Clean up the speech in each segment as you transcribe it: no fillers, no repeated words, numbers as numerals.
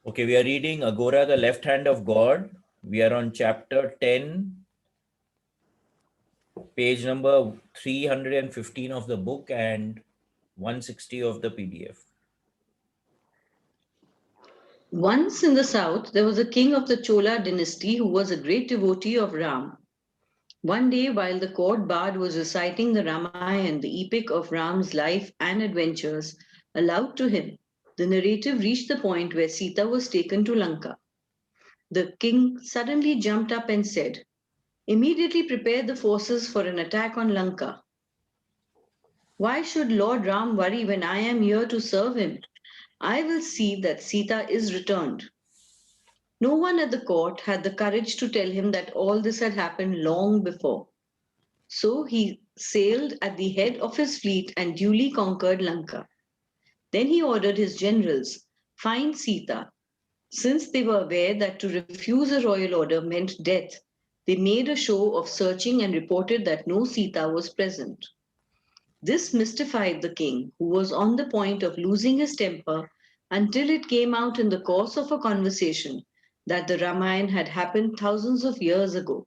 Okay, we are reading Aghora, the left hand of God. We are on chapter 10, page number 315 of the book and 160 of the PDF. Once in the south, there was a king of the Chola dynasty who was a great devotee of Ram. One day, while the court bard was reciting the Ramayana, the epic of Ram's life and adventures, aloud to him, the narrative reached the point where Sita was taken to Lanka. The king suddenly jumped up and said, "Immediately prepare the forces for an attack on Lanka. Why should Lord Ram worry when I am here to serve him? I will see that Sita is returned." No one at the court had the courage to tell him that all this had happened long before. So he sailed at the head of his fleet and duly conquered Lanka. Then he ordered his generals, "Find Sita." Since they were aware that to refuse a royal order meant death, they made a show of searching and reported that no Sita was present. This mystified the king, who was on the point of losing his temper until it came out in the course of a conversation that the Ramayana had happened thousands of years ago.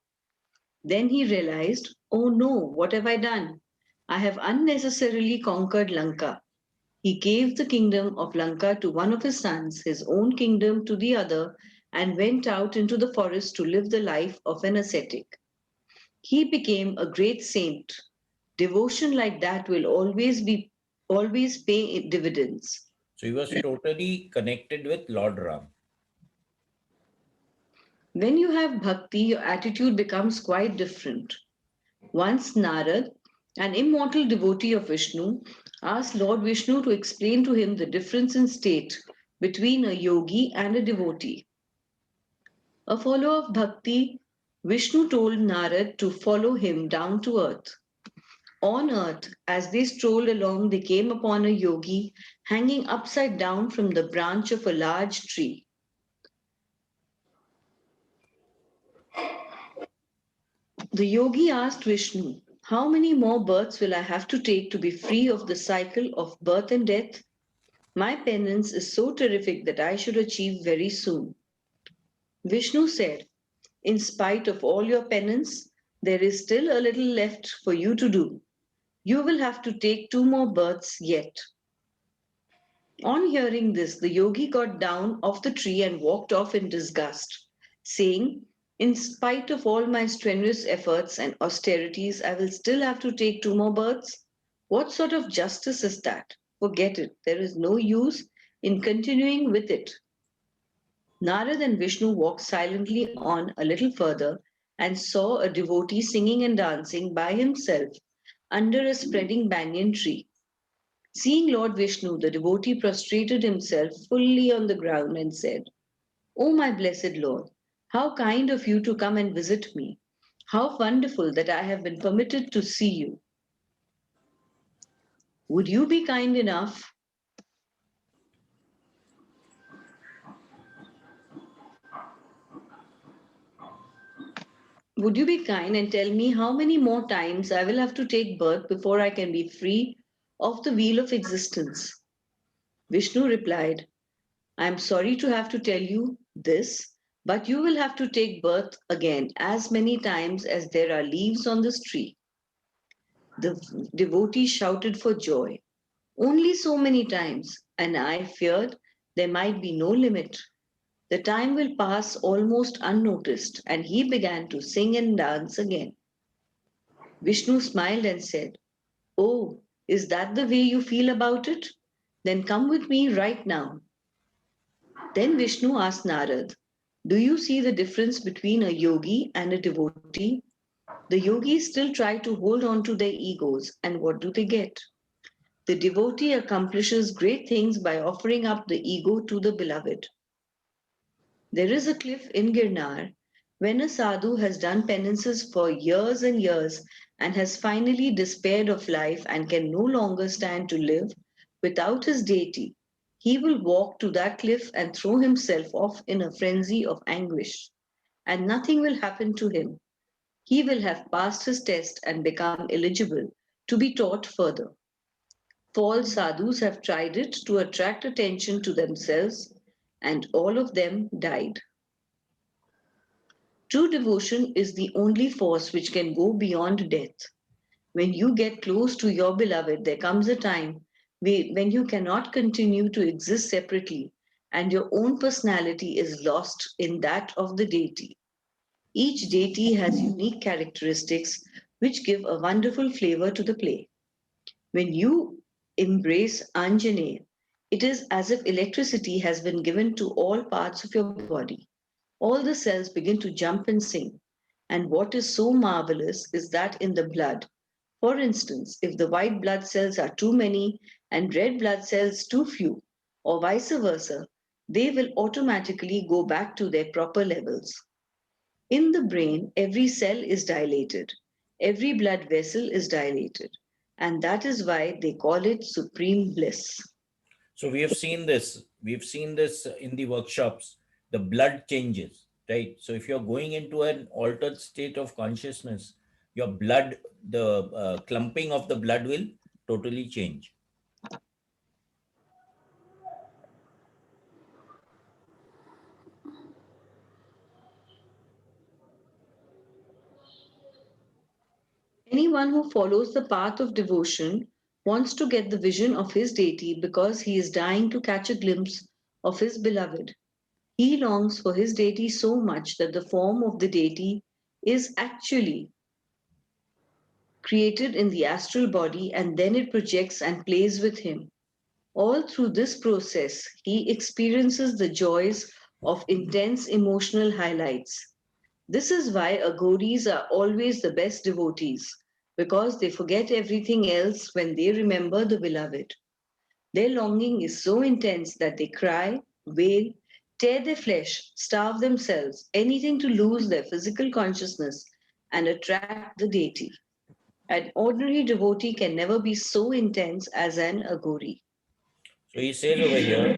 Then he realized, "Oh no, what have I done? I have unnecessarily conquered Lanka." He gave the kingdom of Lanka to one of his sons, his own kingdom to the other, and went out into the forest to live the life of an ascetic. He became a great saint. Devotion like that will always pay dividends. So he was totally connected with Lord Ram. When you have bhakti, your attitude becomes quite different. Once Narad, an immortal devotee of Vishnu, asked Lord Vishnu to explain to him the difference in state between a yogi and a devotee. A follower of bhakti, Vishnu told Narad to follow him down to earth. On earth, as they strolled along, they came upon a yogi hanging upside down from the branch of a large tree. The yogi asked Vishnu, "How many more births will I have to take to be free of the cycle of birth and death? My penance is so terrific that I should achieve very soon." Vishnu said, "In spite of all your penance, there is still a little left for you to do. You will have to take 2 more births yet." On hearing this, the yogi got down off the tree and walked off in disgust, saying, "In spite of all my strenuous efforts and austerities, I will still have to take 2 more births? What sort of justice is that? Forget it. There is no use in continuing with it." Narad and Vishnu walked silently on a little further and saw a devotee singing and dancing by himself under a spreading banyan tree. Seeing Lord Vishnu, the devotee prostrated himself fully on the ground and said, "O my blessed Lord, how kind of you to come and visit me. How wonderful that I have been permitted to see you. Would you be kind enough Would you be kind and tell me how many more times I will have to take birth before I can be free of the wheel of existence?" Vishnu replied, "I am sorry to have to tell you this, but you will have to take birth again as many times as there are leaves on this tree." The devotee shouted for joy. "Only so many times," and I feared there might be no limit. "The time will pass almost unnoticed," and he began to sing and dance again. Vishnu smiled and said, "Oh, is that the way you feel about it? Then come with me right now." Then Vishnu asked Narad, "Do you see the difference between a yogi and a devotee? The yogis still try to hold on to their egos, and what do they get? The devotee accomplishes great things by offering up the ego to the beloved. There is a cliff in Girnar. When a sadhu has done penances for years and years and has finally despaired of life and can no longer stand to live without his deity, he will walk to that cliff and throw himself off in a frenzy of anguish. And nothing will happen to him. He will have passed his test and become eligible to be taught further. False sadhus have tried it to attract attention to themselves and all of them died. True devotion is the only force which can go beyond death. When you get close to your beloved, there comes a time when you cannot continue to exist separately and your own personality is lost in that of the deity. Each deity has unique characteristics which give a wonderful flavor to the play. When you embrace Anjaneya, it is as if electricity has been given to all parts of your body. All the cells begin to jump and sing. And what is so marvelous is that in the blood, for instance, if the white blood cells are too many and red blood cells too few, or vice versa, they will automatically go back to their proper levels. In the brain, every cell is dilated, every blood vessel is dilated, and that is why they call it supreme bliss. So we have seen this. We've seen this in the workshops. The blood changes, right? So if you're going into an altered state of consciousness, your blood, the clumping of the blood will totally change. Anyone who follows the path of devotion wants to get the vision of his deity because he is dying to catch a glimpse of his beloved. He longs for his deity so much that the form of the deity is actually created in the astral body and then it projects and plays with him. All through this process, he experiences the joys of intense emotional highlights. This is why Aghoris are always the best devotees, because they forget everything else when they remember the beloved. Their longing is so intense that they cry, wail, tear their flesh, starve themselves, anything to lose their physical consciousness and attract the deity. An ordinary devotee can never be so intense as an Aghori. So he says over here,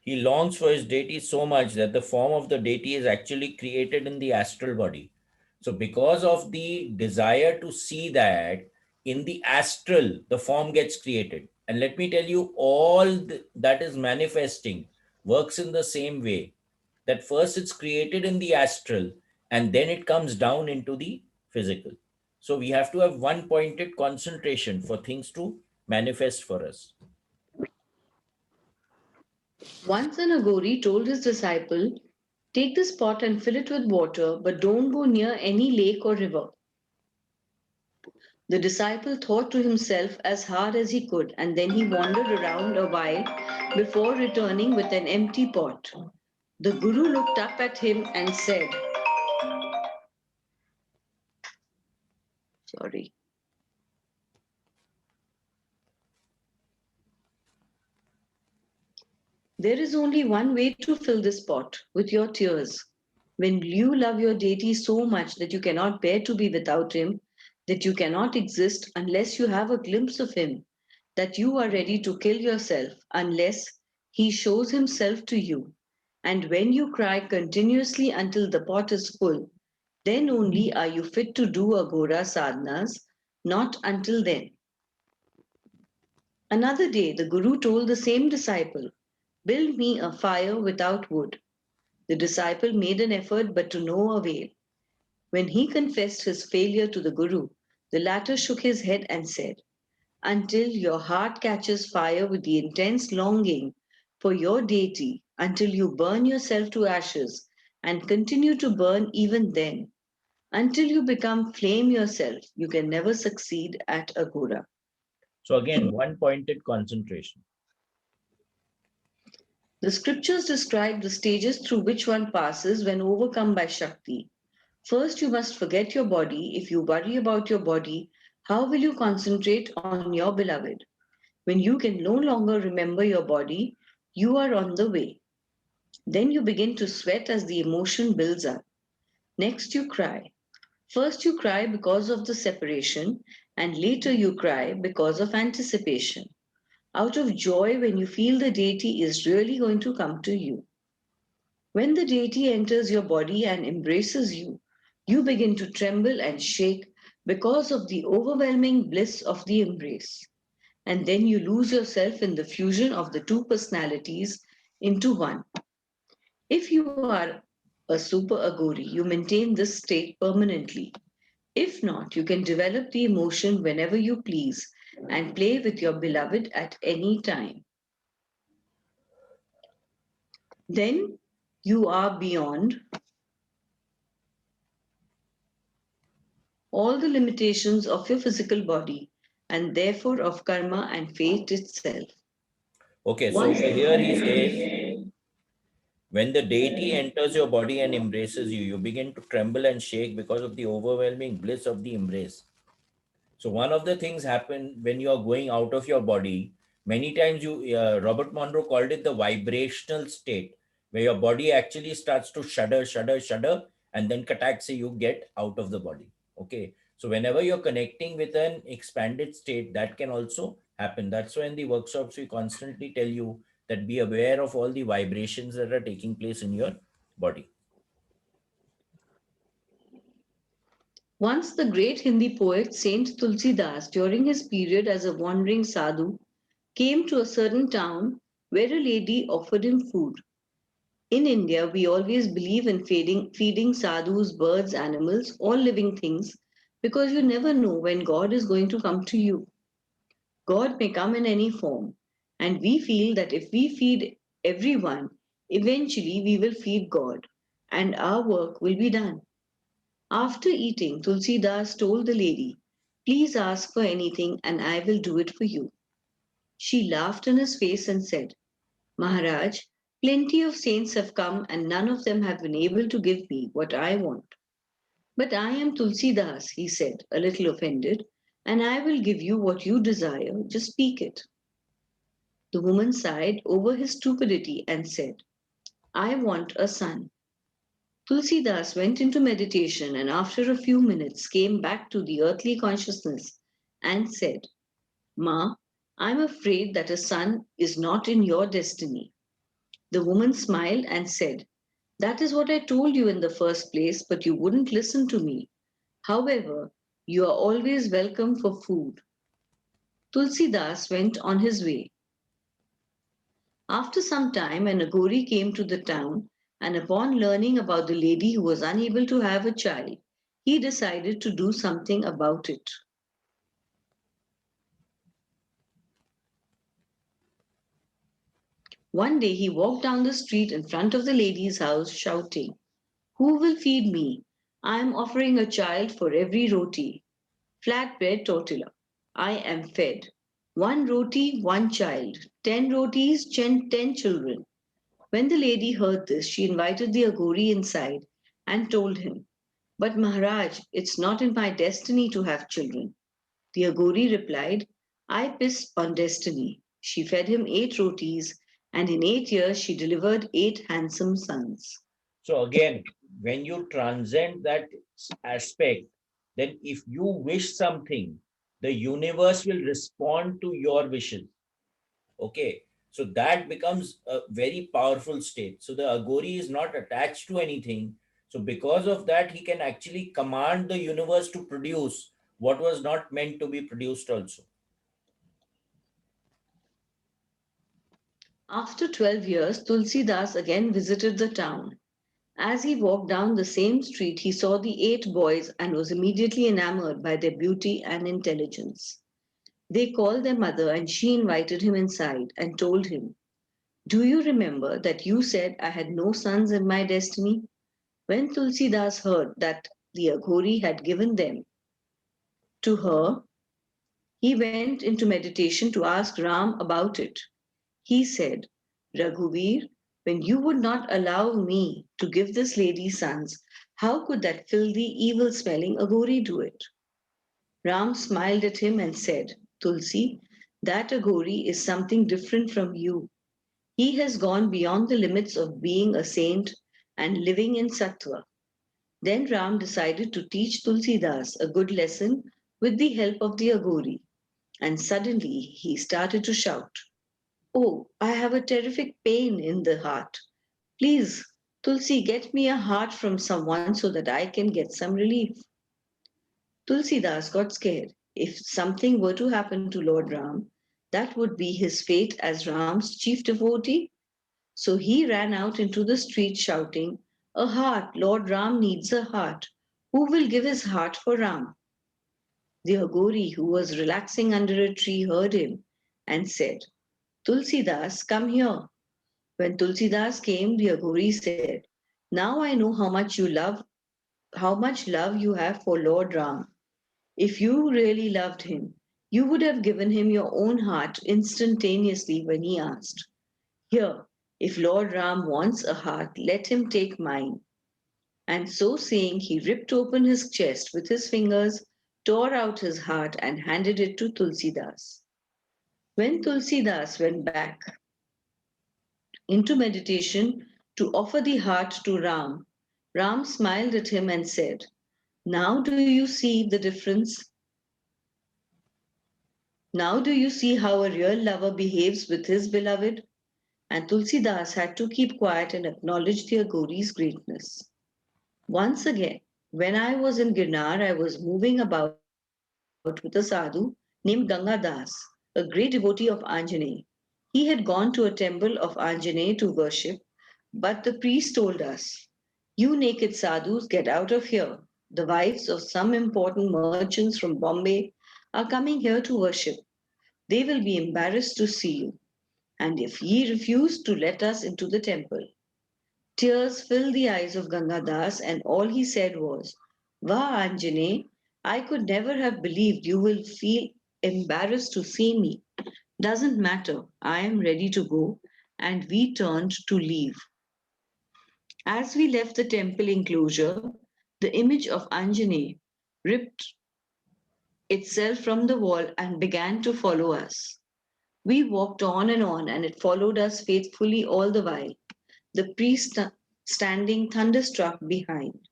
he longs for his deity so much that the form of the deity is actually created in the astral body. So, because of the desire to see that in the astral, the form gets created. And let me tell you, that is manifesting works in the same way, that first it's created in the astral and then it comes down into the physical. So, we have to have one pointed concentration for things to manifest for us. Once an Aghori told his disciple, take this pot and fill it with water, but don't go near any lake or river. The disciple thought to himself as hard as he could, and then he wandered around a while before returning with an empty pot. The Guru looked up at him and said, Sorry. There is only one way to fill this pot with your tears. When you love your deity so much that you cannot bear to be without him, that you cannot exist unless you have a glimpse of him, that you are ready to kill yourself unless he shows himself to you. And when you cry continuously until the pot is full, then only are you fit to do Aghora sadhanas, not until then. Another day, the Guru told the same disciple, build me a fire without wood. The disciple made an effort but to no avail. When he confessed his failure to the Guru, the latter shook his head and said, until your heart catches fire with the intense longing for your deity, until you burn yourself to ashes and continue to burn even then, until you become flame yourself, you can never succeed at Aghora. So, again, one pointed concentration. The scriptures describe the stages through which one passes when overcome by Shakti. First, you must forget your body. If you worry about your body, how will you concentrate on your beloved? When you can no longer remember your body, you are on the way. Then you begin to sweat as the emotion builds up. Next, you cry. First, you cry because of the separation, and later, you cry because of anticipation. Out of joy when you feel the deity is really going to come to you. When the deity enters your body and embraces you, you begin to tremble and shake because of the overwhelming bliss of the embrace. And then you lose yourself in the fusion of the two personalities into one. If you are a super Aghori, you maintain this state permanently. If not, you can develop the emotion whenever you please and play with your beloved at any time. Then you are beyond all the limitations of your physical body and therefore of karma and fate itself. Okay, so Once over here he says, when the deity enters your body and embraces you, you begin to tremble and shake because of the overwhelming bliss of the embrace. So one of the things happen when you are going out of your body. Many times Robert Monroe called it the vibrational state, where your body actually starts to shudder, shudder, shudder, and then katak you get out of the body. Okay. So whenever you're connecting with an expanded state, that can also happen. That's why in the workshops we constantly tell you that be aware of all the vibrations that are taking place in your body. Once the great Hindi poet Saint Tulsidas, during his period as a wandering sadhu, came to a certain town where a lady offered him food. In India, we always believe in feeding sadhus, birds, animals, all living things, because you never know when God is going to come to you. God may come in any form, and we feel that if we feed everyone, eventually we will feed God, and our work will be done. After eating, Tulsidas told the lady, "Please ask for anything and I will do it for you." She laughed in his face and said, "Maharaj, plenty of saints have come and none of them have been able to give me what I want. But I am Tulsidas," he said, a little offended, "and I will give you what you desire. Just speak it." The woman sighed over his stupidity and said, "I want a son." Tulsidas went into meditation and after a few minutes came back to the earthly consciousness and said, "Ma, I'm afraid that a son is not in your destiny." The woman smiled and said, "That is what I told you in the first place, but you wouldn't listen to me. However, you are always welcome for food." Tulsidas went on his way. After some time, an Aghori came to the town, and upon learning about the lady who was unable to have a child, he decided to do something about it. One day he walked down the street in front of the lady's house, shouting, "Who will feed me? I am offering a child for every roti. Flatbread tortilla. I am fed. One roti, one child. 10 rotis, ten children." When the lady heard this, she invited the Aghori inside and told him, "But Maharaj, it's not in my destiny to have children." The Aghori replied, "I piss on destiny." She fed him 8 rotis, and in 8 years she delivered 8 handsome sons. So again, when you transcend that aspect, then if you wish something, the universe will respond to your wishes. Okay. So that becomes a very powerful state. So the Aghori is not attached to anything. So because of that, he can actually command the universe to produce what was not meant to be produced also. After 12 years, Tulsidas again visited the town. As he walked down the same street, he saw the 8 boys and was immediately enamored by their beauty and intelligence. They called their mother and she invited him inside and told him, "Do you remember that you said I had no sons in my destiny?" When Tulsidas heard that the Aghori had given them to her, he went into meditation to ask Ram about it. He said, "Raghuveer, when you would not allow me to give this lady sons, how could that filthy, evil smelling Aghori do it?" Ram smiled at him and said, "Tulsi, that Aghori is something different from you. He has gone beyond the limits of being a saint and living in sattva." Then Ram decided to teach Tulsidas a good lesson with the help of the Aghori, and suddenly he started to shout, "Oh, I have a terrific pain in the heart. Please, Tulsi, get me a heart from someone so that I can get some relief." Tulsidas got scared. If something were to happen to Lord Ram, that would be his fate as Ram's chief devotee. So he ran out into the street shouting, "A heart! Lord Ram needs a heart. Who will give his heart for Ram?" The Aghori, who was relaxing under a tree, heard him and said, "Tulsidas, come here." When Tulsidas came, the Aghori said, "Now I know how much love you have for Lord Ram. If you really loved him, you would have given him your own heart instantaneously when he asked. Here, if Lord Ram wants a heart, let him take mine." And so saying, he ripped open his chest with his fingers, tore out his heart, and handed it to Tulsidas. When Tulsidas went back into meditation to offer the heart to Ram, Ram smiled at him and said, "Now do you see the difference? Now do you see how a real lover behaves with his beloved?" And Tulsidas had to keep quiet and acknowledge the Aghori's greatness. Once again, when I was in Girnar, I was moving about with a sadhu named Gangadas, a great devotee of Anjaneya. He had gone to a temple of Anjaneya to worship, but the priest told us, "You naked sadhus, get out of here. The wives of some important merchants from Bombay are coming here to worship. They will be embarrassed to see you, and if ye refuse to let us into the temple." Tears filled the eyes of Gangadas, and all he said was, "Vah, Anjane, I could never have believed you will feel embarrassed to see me. Doesn't matter, I am ready to go." And we turned to leave. As we left the temple enclosure, the image of Anjane ripped itself from the wall and began to follow us. We walked on, and it followed us faithfully all the while, the priest standing thunderstruck behind.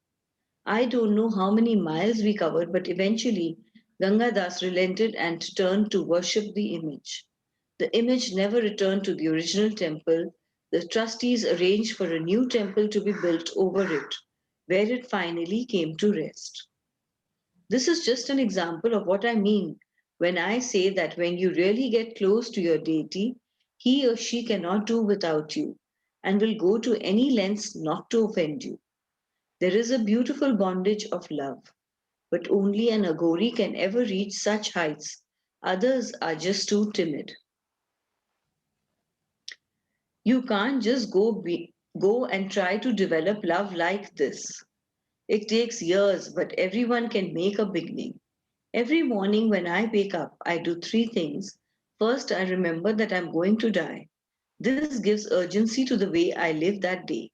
I don't know how many miles we covered, but eventually Gangadas relented and turned to worship the image. The image never returned to the original temple. The trustees arranged for a new temple to be built over it, where it finally came to rest. This is just an example of what I mean when I say that when you really get close to your deity, he or she cannot do without you and will go to any lengths not to offend you. There is a beautiful bondage of love, but only an Aghori can ever reach such heights. Others are just too timid. You can't just go and try to develop love like this. It takes years, but everyone can make a beginning. Every morning when I wake up, I do three things. First, I remember that I'm going to die. This gives urgency to the way I live that day.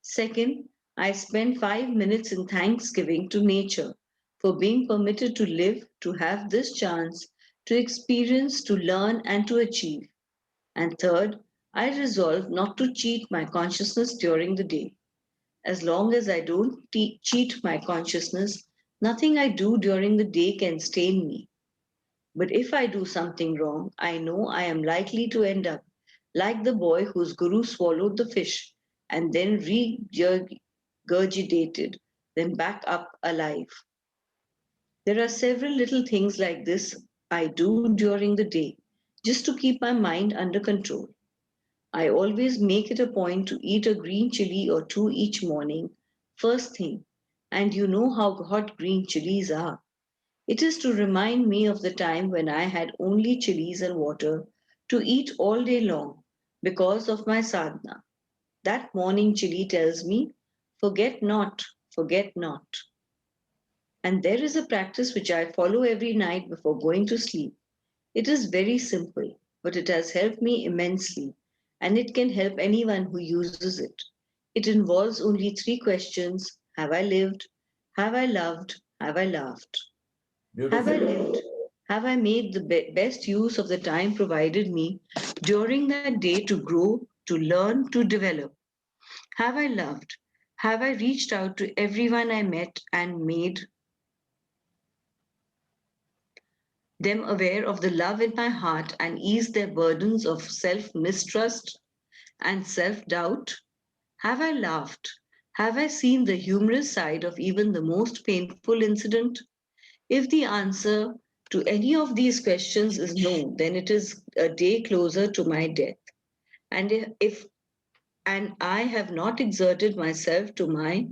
Second, I spend 5 minutes in thanksgiving to nature for being permitted to live, to have this chance, to experience, to learn, and to achieve. And third, I resolve not to cheat my consciousness during the day. As long as I don't cheat my consciousness, nothing I do during the day can stain me. But if I do something wrong, I know I am likely to end up like the boy whose guru swallowed the fish and then regurgitated them back up alive. There are several little things like this I do during the day just to keep my mind under control. I always make it a point to eat a green chili or two each morning, first thing. And you know how hot green chilies are. It is to remind me of the time when I had only chilies and water to eat all day long because of my sadhana. That morning chili tells me, "Forget not, forget not." And there is a practice which I follow every night before going to sleep. It is very simple, but it has helped me immensely, and it can help anyone who uses it. It involves only three questions: Have I lived? Have I loved? Have I laughed? Have I Beautiful. lived? Have I made the best use of the time provided me during that day to grow, to learn, to develop? Have I loved? Have I reached out to everyone I met and made them aware of the love in my heart and eased their burdens of self mistrust and self doubt? Have I laughed? Have I seen the humorous side of even the most painful incident? If the answer to any of these questions is no, then it is a day closer to my death. And if and I have not exerted myself to my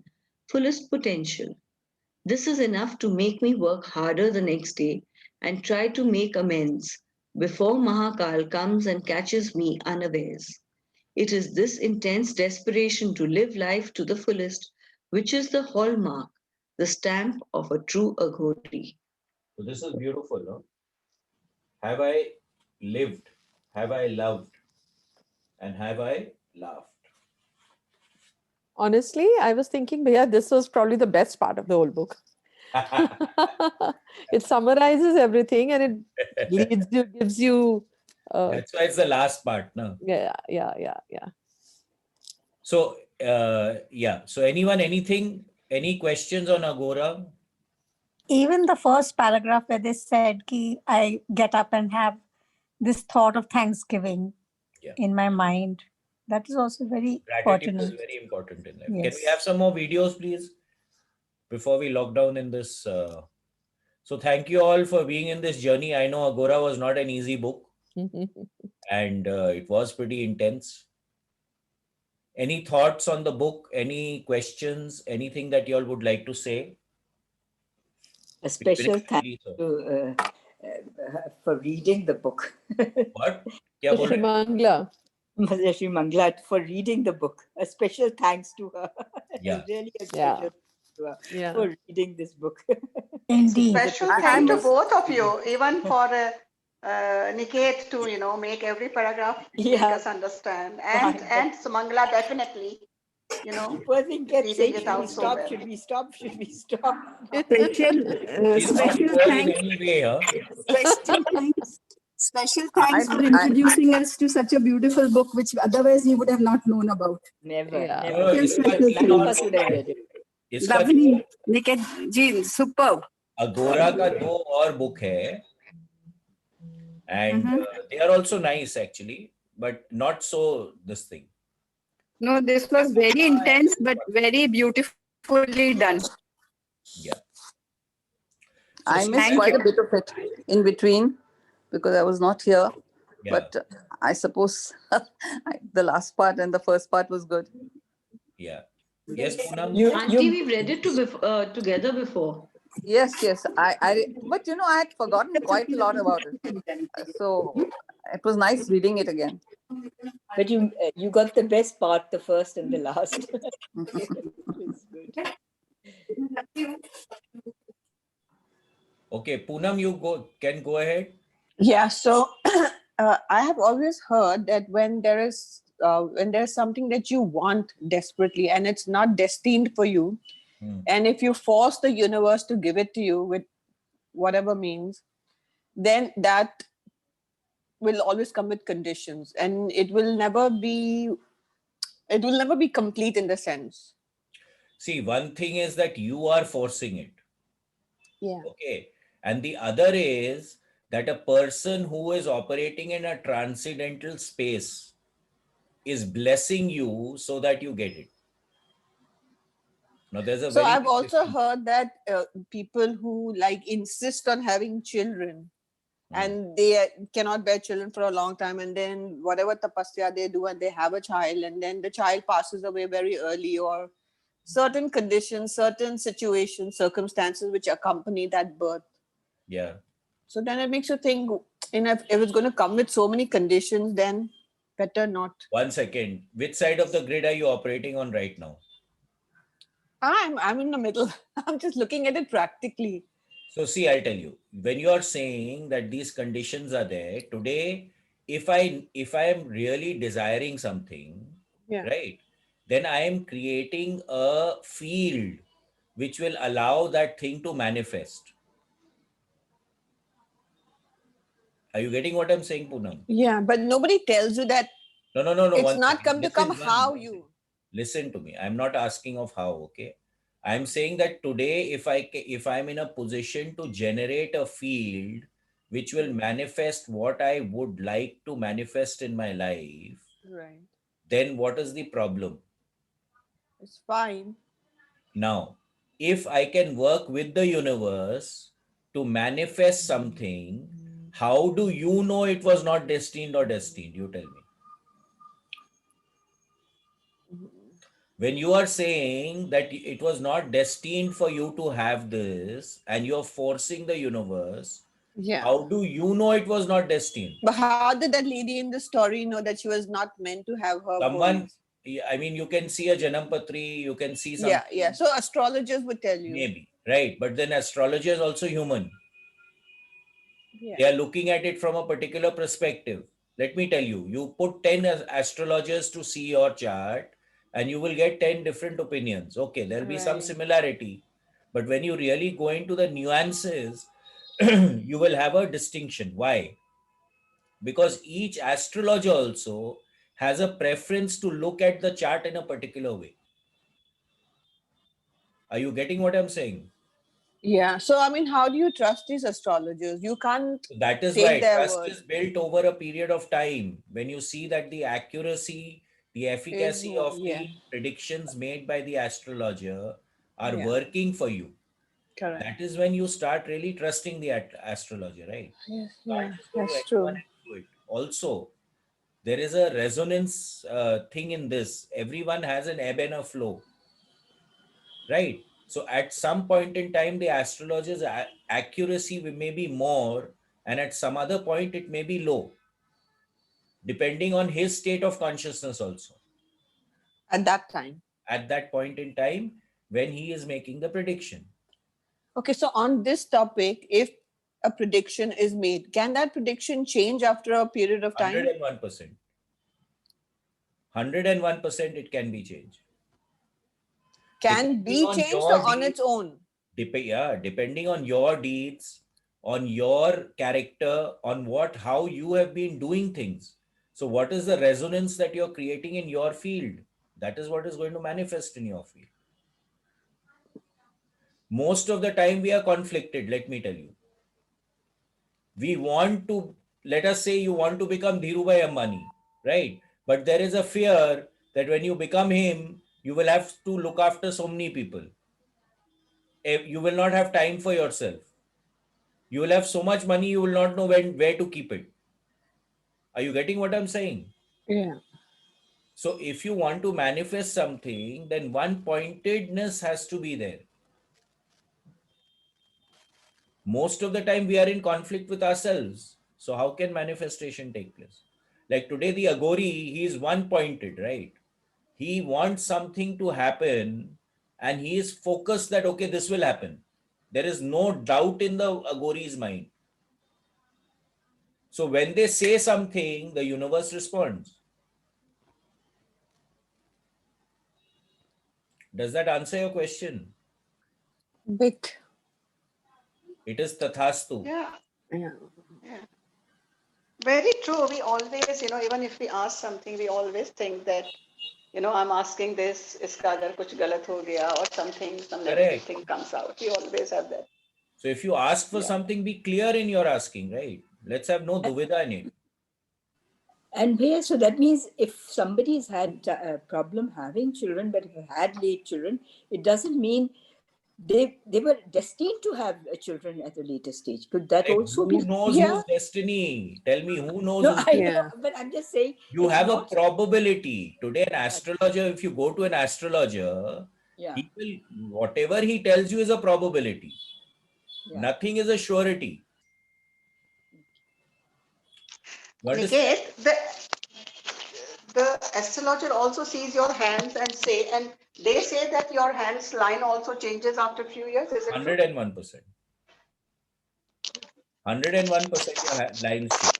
fullest potential. This is enough to make me work harder the next day and try to make amends before Mahakal comes and catches me unawares. It is this intense desperation to live life to the fullest which is the hallmark, the stamp of a true Aghori. So this is beautiful, no? Have I lived? Have I loved? And have I laughed? Honestly, I was thinking, yeah, this was probably the best part of the whole book. It summarizes everything and it leads you, gives you, That's why it's the last part, no? yeah. So, yeah. So, anyone, anything, any questions on Aghora? Even the first paragraph where they said, Ki, I get up and have this thought of Thanksgiving Yeah. in my mind. That is also very Gratitude is pertinent. very important in life. Can we Yes. have some more videos, please, before we lock down in this? So, thank you all for being in this journey. I know Aghora was not an easy book and it was pretty intense. Any thoughts on the book? Any questions? Anything that you all would like to say? A special thank Really, sir. you for reading the book. What? क्या बोल रहे हैं? Shrimangla. Shri Mangla for reading the book. A special thanks to her. Yeah. Really a Yeah. special thanks to her Yeah. for reading this book. Indeed. Special thank to both of you, even for Niket to make every paragraph make us understand, and Sumangla definitely Poor thing kept reading saying, it should we out so stop? well. Should we stop? Should we stop? She's not Special poor in thanks, any way, huh? special I- thanks for introducing us to such a beautiful book, which otherwise we would have not known about. Never, Yeah. never. Special, इसका special तीन None of और us book would have है. read it. इसका Lovely. Niket ji, superb. अगोरा का दो और book है and they are also nice actually, but not so this thing. No, this was very intense, but very beautifully done. Yeah. I So missed Thank quite you. a bit of it in between because I was not here. yeah, But I suppose the last part and the first part was good. yeah. Yes, Poonam? Auntie, we've read it together before. Yes, yes. But I had forgotten quite a lot about it. So it was nice reading it again. But you got the best part, the first and the last. It's good. Okay, Poonam, you can go ahead. Yeah, so I have always heard that when there's something that you want desperately and it's not destined for you, and if you force the universe to give it to you with whatever means, then that will always come with conditions, and it will never be complete in the sense. See, one thing is that you are forcing it. Yeah. Okay. And the other is that a person who is operating in a transcendental space is blessing you so that you get it. Now, there's a So very I've big also difference. heard that people who insist on having children and they cannot bear children for a long time, and then whatever tapasya they do and they have a child, and then the child passes away very early, or certain conditions, certain situations, circumstances which accompany that birth. Yeah. So then it makes you think, if it's going to come with so many conditions, then better not. 1 second. Which side of the grid are you operating on right now? I'm in the middle. I'm just looking at it practically. So see, I'll tell you, when you are saying that these conditions are there today, if I am really desiring something, Yeah. right, then I am creating a field which will allow that thing to manifest. Are you getting what I'm saying, Poonam? Yeah, but nobody tells you that No. it's One not second. come to This come is how one. you. Listen to me. I'm not asking of how, okay? I'm saying that today, if I'm in a position to generate a field which will manifest what I would like to manifest in my life, Right. then what is the problem? It's fine. Now, if I can work with the universe to manifest something, how do you know it was not destined or destined? You tell me. When you are saying that it was not destined for you to have this and you're forcing the universe, Yeah. how do you know it was not destined? But how did that lady in the story know that she was not meant to have her Someone, bones? I mean, you can see a Janampatri, you can see Yeah, something, yeah. So astrologers would tell you. maybe, right? But then astrology is also human. Yeah. They are looking at it from a particular perspective. Let me tell you, you put 10 astrologers to see your chart and you will get 10 different opinions. Okay, there'll be some Right. similarity. But when you really go into the nuances, you will have a distinction. Why? Because each astrologer also has a preference to look at the chart in a particular way. Are you getting what I'm saying? Yeah. So I mean, how do you trust these astrologers? You can't That is take why their trust word. is built over a period of time. When you see that the accuracy, the Is efficacy more, of yeah, the predictions made by the astrologer are yeah, working for you, correct. that is when you start really trusting the astrologer, right? Yes, You can't yeah, just go to that's anyone true. and do it. Also, there is a resonance thing in this. Everyone has an ebb and a flow, right? So at some point in time, the astrologer's accuracy may be more, and at some other point, it may be low, depending on his state of consciousness also At that time. at that point in time when he is making the prediction. Okay, so on this topic, if a prediction is made, can that prediction change after a period of time? 101%. 101% it can be changed. Can Depending be on changed your or on its deeds, own? depending on your deeds, on your character, on how you have been doing things. So what is the resonance that you're creating in your field? That is what is going to manifest in your field. Most of the time we are conflicted, let me tell you. We want to, let us say you want to become Dhirubhai Ambani, right? But there is a fear that when you become him, you will have to look after so many people. You will not have time for yourself. You will have so much money, you will not know where to keep it. Are you getting what I'm saying? Yeah. So if you want to manifest something, then one pointedness has to be there. Most of the time we are in conflict with ourselves. So how can manifestation take place? Like today, the Aghori, he is one pointed, right? He wants something to happen and he is focused that, okay, this will happen. There is no doubt in the Aghori's mind. So when they say something, the universe responds. Does that answer your question? Bit. It is tathastu. Yeah, Yeah. yeah. Very true. We always, even if we ask something, we always think that, I'm asking this, iska agar kuch galat ho gaya or something, some negative Correct. thing comes out. We always have that. So if you ask for Yeah. something, be clear in your asking, right? Let's have no duvida in it. And Bhaiya, so that means if somebody's had a problem having children but have had late children, it doesn't mean they were destined to have children at a later stage. Could that Correct. also Who be? knows Yeah. whose destiny? Tell me who knows No, whose I destiny? know, Yeah. but I'm just saying You it's have a not. probability. Today, an astrologer, if you go to an astrologer, Yeah, he will, whatever he tells you is a probability. yeah. Nothing is a surety. You understand? Niket, the astrologer also sees your hands and they say that your hands line also changes after a few years. Is it true? 101%. 101% your lines change.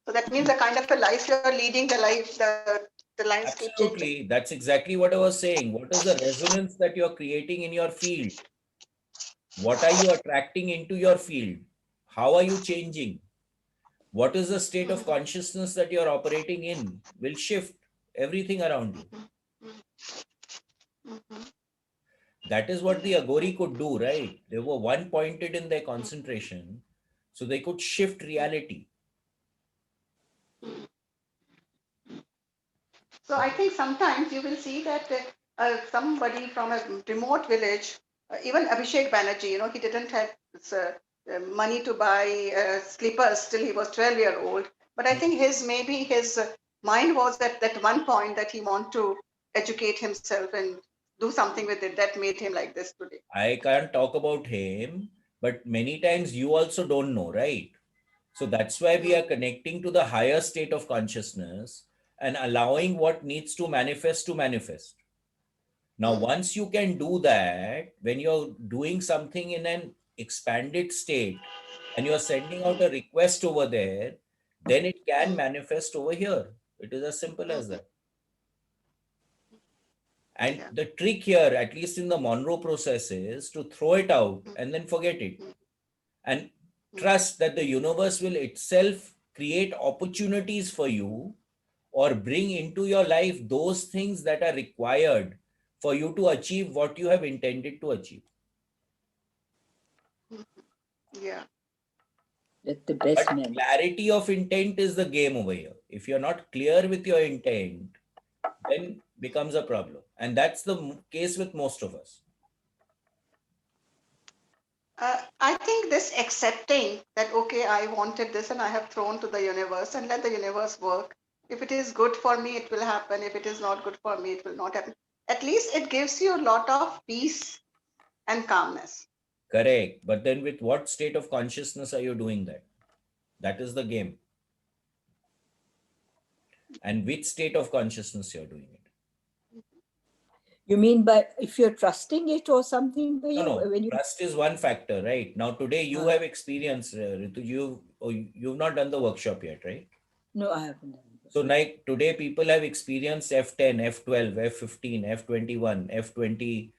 So that means the kind of a life you're leading, the lines keep changing. Absolutely. That's exactly what I was saying. What is the resonance that you're creating in your field? What are you attracting into your field? How are you changing? What is the state of consciousness that you're operating in? Will shift everything around you. That is what the Aghori could do, right? They were one pointed in their concentration, so they could shift reality. So I think sometimes you will see that somebody from a remote village, even Abhishek Banerjee, he didn't have money to buy slippers till he was 12-year-old. But I think maybe his mind was at that one point that he want to educate himself and do something with it that made him like this today. I can't talk about him, but many times you also don't know, right? So that's why we are connecting to the higher state of consciousness and allowing what needs to manifest to manifest. Now, once you can do that, when you're doing something in an expanded state and you're sending out a request over there, then it can manifest over here. It is as simple as that. And Yeah. the trick here, at least in the Monroe process, is to throw it out and then forget it. And trust that the universe will itself create opportunities for you or bring into your life those things that are required for you to achieve what you have intended to achieve. Yeah. Let the best But man. clarity of intent is the game over here. If you're not clear with your intent, then becomes a problem. And that's the case with most of us. I think this accepting that, okay, I wanted this and I have thrown to the universe and let the universe work. If it is good for me, it will happen. If it is not good for me, it will not happen. At least it gives you a lot of peace and calmness. Correct. But then with what state of consciousness are you doing that? That is the game. And which state of consciousness you're doing it. You mean by if you're trusting it or something? No. When you Trust is one factor, right? Now today you have experienced, Ritu, you've not done the workshop yet, right? No, I haven't. So like today people have experienced F10, F12, F15, F21, F23,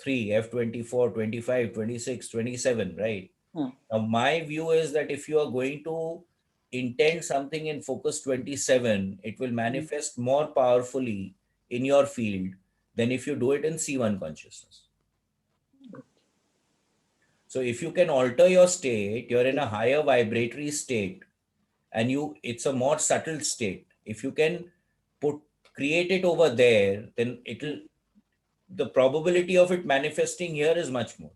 F24, 25, 26, 27, right? Now my view is that if you are going to intend something in focus 27, it will manifest more powerfully in your field than if you do it in C1 consciousness. So if you can alter your state, you're in a higher vibratory state and it's a more subtle state. If you can create it over there, then the probability of it manifesting here is much more.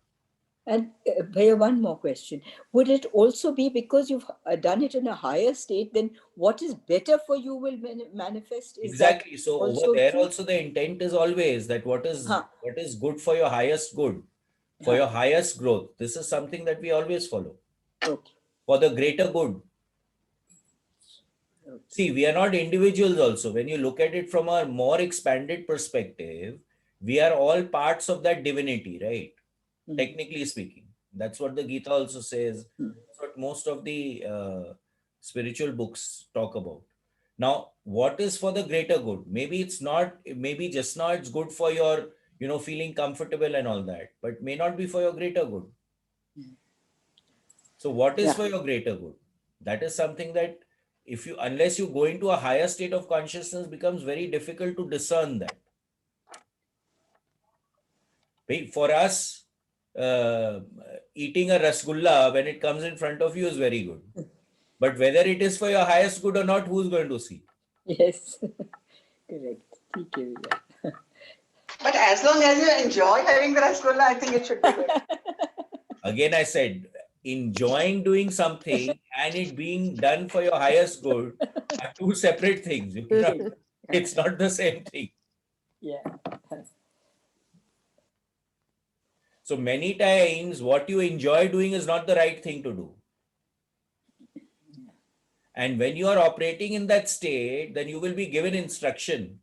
And Bhaiya, one more question. Would it also be because you've done it in a higher state, then what is better for you will manifest? Is Exactly. that So over also there true? also the intent is always that what is good for your highest good, for your highest growth. This is something that we always follow. Okay. For the greater good. See, we are not individuals also. When you look at it from a more expanded perspective, we are all parts of that divinity, right? Technically speaking. That's what the Gita also says. That's what most of the spiritual books talk about. Now, what is for the greater good? Maybe it's not, maybe just now it's good for your, feeling comfortable and all that, but may not be for your greater good. So what is for your greater good? That is something that unless you go into a higher state of consciousness, becomes very difficult to discern that. For us, eating a rasgulla when it comes in front of you is very good. But whether it is for your highest good or not, who's going to see? Yes, correct. Okay, yeah. But as long as you enjoy having the rasgulla, I think it should be good. Again, I said, enjoying doing something and it being done for your highest good are two separate things. It's not the same thing. Yeah. So many times what you enjoy doing is not the right thing to do. And when you are operating in that state, then you will be given instruction.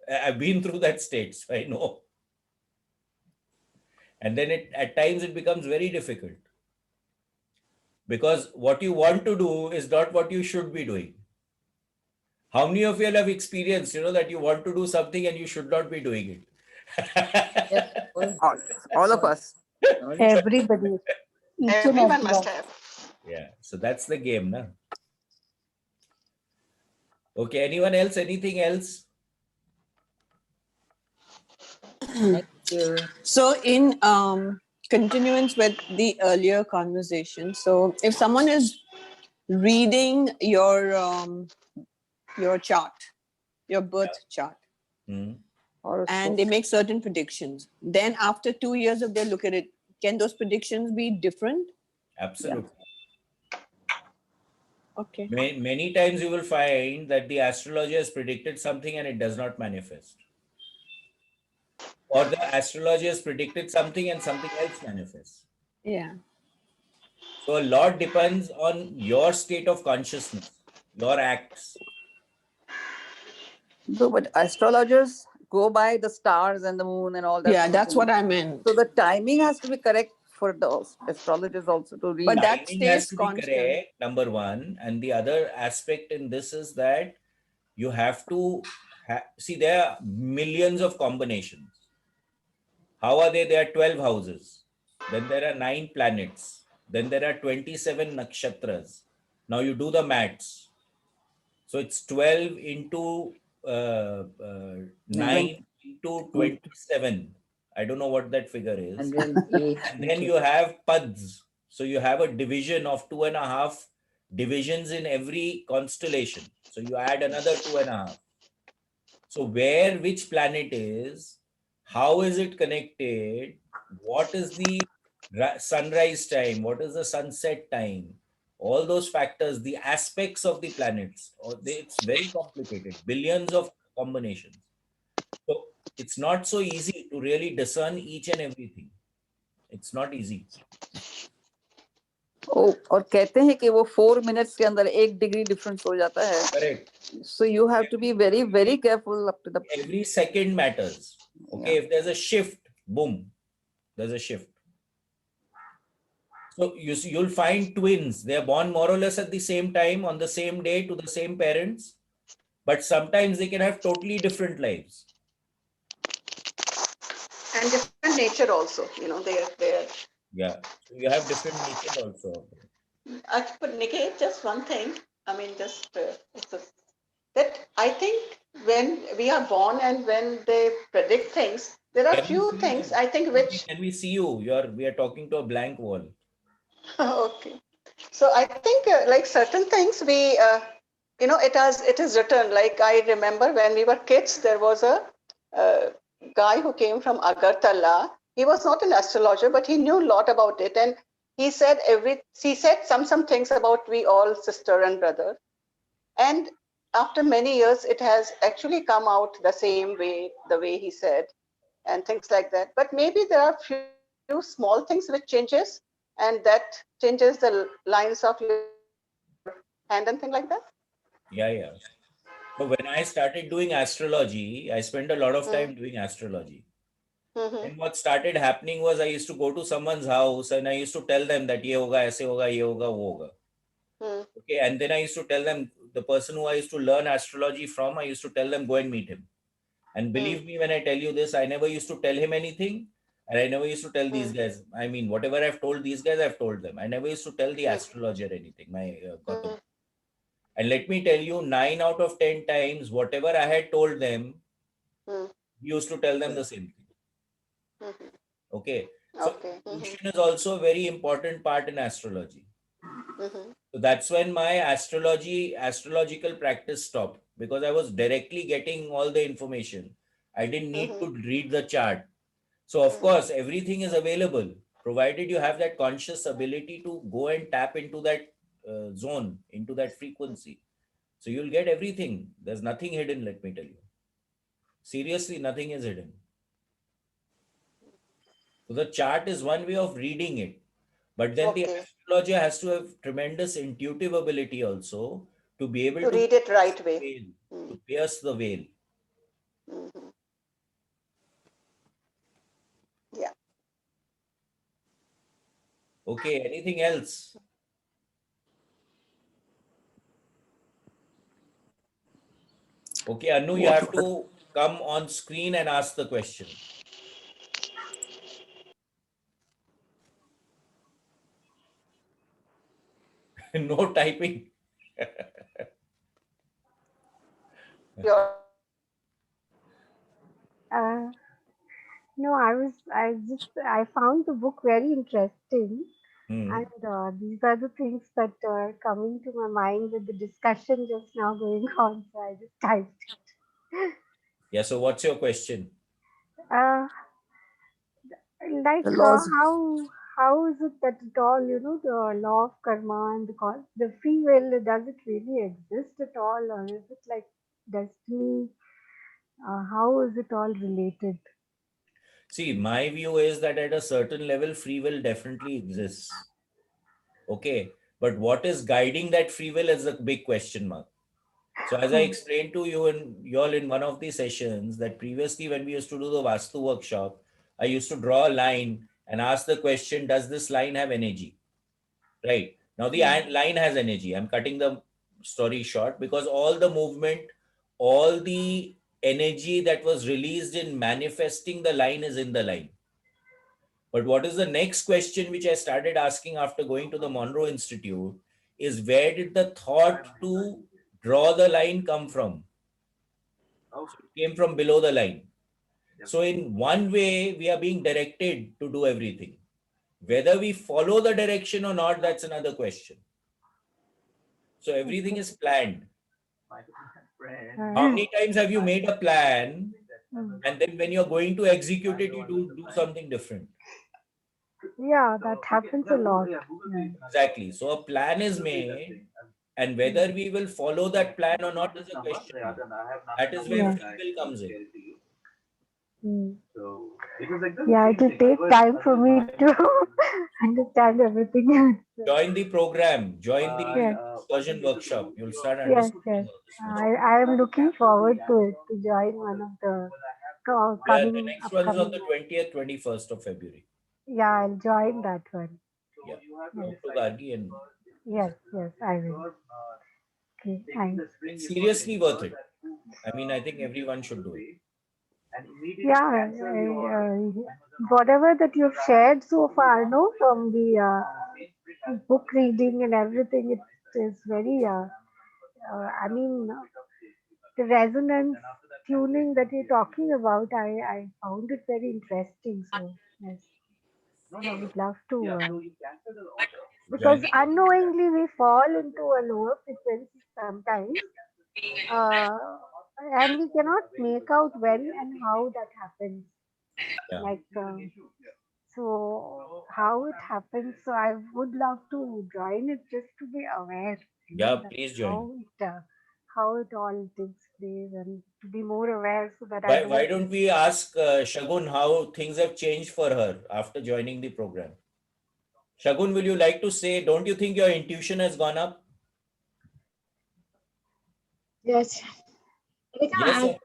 I've been through that state, so I know. And then at times it becomes very difficult. Because what you want to do is not what you should be doing. How many of you have experienced, that you want to do something and you should not be doing it? Yep. All of us. Everybody. Each and Everyone must everyone. have. Yeah, so that's the game, na? Okay, anyone else? Anything else? Thank you. So, in continuance with the earlier conversation, so if someone is reading your chart, your birth chart, and they make certain predictions, then after 2 years, if they look at it, can those predictions be different? Absolutely. Okay. Many times you will find that the astrologer has predicted something and it does not manifest. Or the astrologer has predicted something and something else manifests. Yeah. So a lot depends on your state of consciousness, your acts. So, but astrologers go by the stars and the moon and all that Yeah, sort of that's what thing. I meant. So the timing has to be correct for the astrologers also to read. But that Timing has stays to be constant. correct, number one. And the other aspect in this is that you have to see, there are millions of combinations. How are they? There are 12 houses. Then there are 9 planets. Then there are 27 nakshatras. Now you do the maths. So it's 12 into 9 into 27. I don't know what that figure is. 108. And then you have pads. So you have a division of 2.5 divisions in every constellation. So you add another 2.5. So where which planet is, how is it connected, what is the sunrise time, what is the sunset time, all those factors, the aspects of the planets, it's very complicated, billions of combinations. So it's not so easy to really discern each and everything. It's not easy. ओ और कहते हैं कि वो 4 minutes के अंदर 1 degree difference हो जाता है. Correct. So you have to be very, very careful up to the. Every second matters. Okay, Yeah. if there's a shift, boom, there's a shift. So you'll find twins. They are born more or less at the same time, on the same day, to the same parents, but sometimes they can have totally different lives. And different nature also, they're. Yeah, so you have different nature also. But Niket, just one thing. I mean, just that I think when we are born and when they predict things, there are Can we few see things you? I think which. Can we see you? We are talking to a blank wall. Okay. So I think like certain things it is written. Like I remember when we were kids, there was a uh, guy who came from Agartala. He was not an astrologer, but he knew a lot about it, and he said some things about we all sister and brother. And after many years, it has actually come out the same way, the way he said, and things like that. But maybe there are few small things which changes, and that changes the lines of your hand and thing like that. Yeah, yeah. So when I started doing astrology, I spent a lot of Mm. time doing astrology. Mm-hmm. And what started happening was I used to go to someone's house and I used to tell them that ye hoga, aise hoga, ye hoga, wo hoga. Mm. Okay, and then I used to tell them, the person who I used to learn astrology from, I used to tell them, go and meet him. And believe me when I tell you this, I never used to tell him anything. And I never used to tell these guys. I mean, whatever I've told these guys, I've told them. I never used to tell the astrologer anything, my Gautam. And let me tell you, 9 out of 10 times, whatever I had told them, he used to tell them the same thing. Mm-hmm. Okay. So Okay. intuition is also a very important part in astrology. Mm-hmm. So that's when my astrological practice stopped, because I was directly getting all the information. I didn't need to read the chart. So of course, everything is available, provided you have that conscious ability to go and tap into that zone, into that frequency. So you'll get everything. There's nothing hidden, let me tell you. Seriously, nothing is hidden. So the chart is one way of reading it. But then the Okay. astrologer has to have tremendous intuitive ability also to be able To to read it pierce right the way. veil, to pierce the veil. Mm-hmm. Yeah. Okay, anything else? Okay, Anu, you have to come on screen and ask the question. No typing. Your Uh, no, I found the book very interesting. Hmm. And these are the things that are coming to my mind with the discussion just now going on. So I just typed it. Yeah, so what's your question? Uh, like The laws. how is it that it all, the law of karma and the free will, does it really exist at all, or is it like destiny? How is it all related? See, my view is that at a certain level, free will definitely exists. Okay. But what is guiding that free will is a big question mark. So as I explained to you and y'all in one of the sessions that previously when we used to do the Vastu workshop, I used to draw a line and ask the question, does this line have energy? Right. Now the line has energy. I'm cutting the story short because all the movement, all the energy that was released in manifesting the line is in the line. But what is the next question which I started asking after going to the Monroe Institute is where did the thought to draw the line come from? So it came from below the line. So in one way, we are being directed to do everything. Whether we follow the direction or not, that's another question. So everything is planned. How many times have you made a plan and then when you're going to execute it, you do something different? Yeah, that happens a lot. Yeah. Exactly. So a plan is made, and whether we will follow that plan or not is a question mark. That is where Yeah. free will comes in. Mm. Yeah, it will take time for me to understand everything. Join the program, join the Yes, discussion workshop. You'll start yes, understanding yes. all this much. I am looking forward to it, to join one of the Yeah, the coming, next one's on upcoming. the 20th, 21st of February. Yeah, I'll join that one. Yeah. Yes, Talk to Gargi and yes, yes, I will. Okay, thanks. it's seriously worth it. I mean, I think everyone should do it. Yeah, whatever that you've shared so far, no, from the book reading and everything, it is very, I mean, the resonance tuning that you're talking about, I found it very interesting. So, yes, I would love to, because Join the unknowingly we fall into a lower frequency sometimes, uh, and we cannot make out when and how that happens. yeah. Like, so how it happens. So I would love to join it just to be aware, Yeah, that please join. how it all takes place, and to be more aware so that I Why don't. don't we ask Shagun how things have changed for her after joining the program? Shagun, will you like to say, don't you think your intuition has gone up? Yes, I think Yes, sir.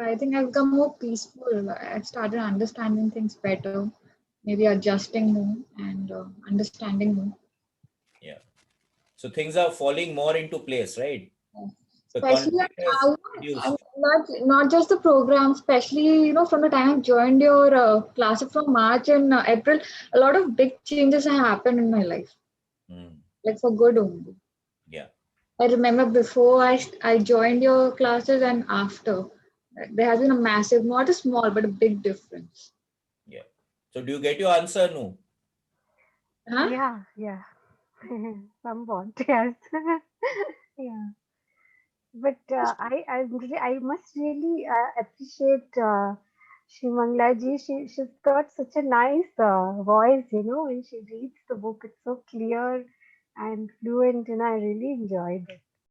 I think I've become more peaceful. I've started understanding things better, maybe adjusting more and understanding more. Yeah. So things are falling more into place, right? The Especially conflict has reduced. not just the program, especially from the time I joined your class from March and April, a lot of big changes have happened in my life, Hmm. like for good only. Yeah. I remember before I joined your classes and after, there has been a massive, not a small, but a big difference. Yeah. So do you get your answer? No. Huh? Yeah, somewhat, yes. Yeah. But I must really appreciate Shrimangla ji. She's got such a nice voice, when she reads the book. It's so clear and fluent, and I really enjoyed it.